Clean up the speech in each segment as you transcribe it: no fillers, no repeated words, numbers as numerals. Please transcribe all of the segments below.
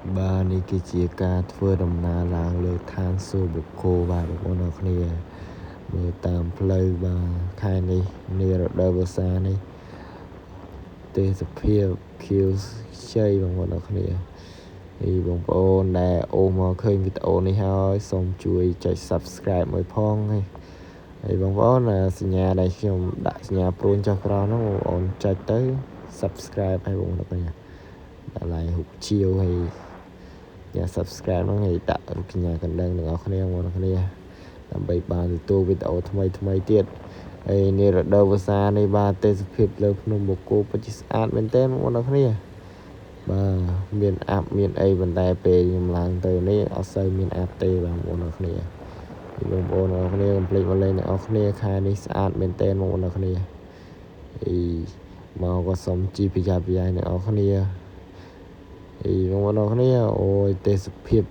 Ba này cái chia ca thưa đầm na làng lơ than xô bục cô và bục con ở kia mưa tam plei ba khai này nè rồi đâu bờ xa này tê sập phia kêu chơi bằng con ở kia thì bông ôn nè ôm mà khơi video này ha xong chui chạy subscribe mới phong hay thì bông ôn là nhà đây khi mà đại nhà pro cho con nó ôn chạy tới subscribe hay bông ở kia đã lại hụt chiêu hay nhà subscribe ហ្នឹងហើយដាក់រូបកញ្ញាកណ្ដឹងទាំងអស់គ្នាបងប្អូនគ្នាដើម្បីបានទទួលវីដេអូថ្មីទៀតហើយនេះរដូវវស្សានេះបាទទេសភាពលើភ្នំបូកគោពិតជាស្អាតមែនទែនបងប្អូនគ្នាបាទមានអាប់មានអីប៉ុន្តែពេលខ្ញុំឡើងទៅនេះអត់សូវមានអាប់ទេបងប្អូនគ្នាបងប្អូនគ្នាកុំភ្លេចមកលេងទាំងអស់គ្នាខែនេះស្អាតមែនទែនបងប្អូនគ្នាអីមកក៏សូមជីប្រយ័ត្នប្រយែងទាំងអស់គ្នាបងប្អូនគ្នាអូយទេសភាព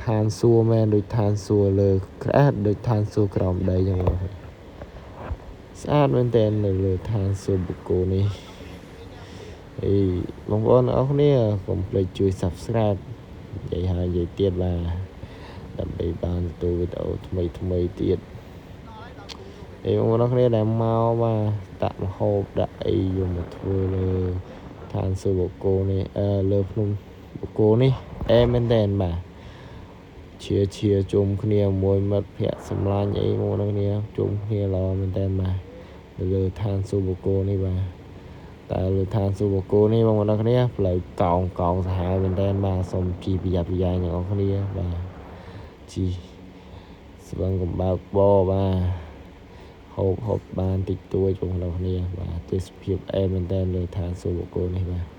ឋានសួគ៌មែនដូចឋានសួគ៌លើក្រាស់ដូចឋានសួគ៌ក្រោមដីចឹងបងស្អាតមែនទែននៅលើឋានសួគ៌បូកគោនេះបងប្អូនអរគ្នាកុំភ្លេចជួយ Subscribe និយាយហើយនិយាយទៀតបាទដើម្បីបានទទួលវីដេអូថ្មីទៀតបងប្អូនគ្នាដែលមកបាទដាក់ម្ហូបដាក់អីយកមកធ្វើលើឋានសួគ៌បូកគោនេះលើភ្នំបូកគោនេះមែនទែនបាទជាជុំគ្នាមួយមិត្តភ័ក្តិសម្លាញ់អីមកនឹងគ្នាជុំគ្នាល្អមែនទែនបាទនៅលើឋានសួគ៌បូកគោនេះបាទតែលើឋានសួគ៌បូកគោនេះបងប្អូនគ្នាផ្លូវកោងសាហាវមែនទែនបាទសូមជីប្រយ័ត្នប្រយែងទាំងអស់គ្នាបាទជីស្វឹងកំបើកបបាទហូបបានតិចតួចបងប្អូនគ្នាបាទទេសភាពមែនទែនលើឋានសួគ៌បូកគោនេះបាទ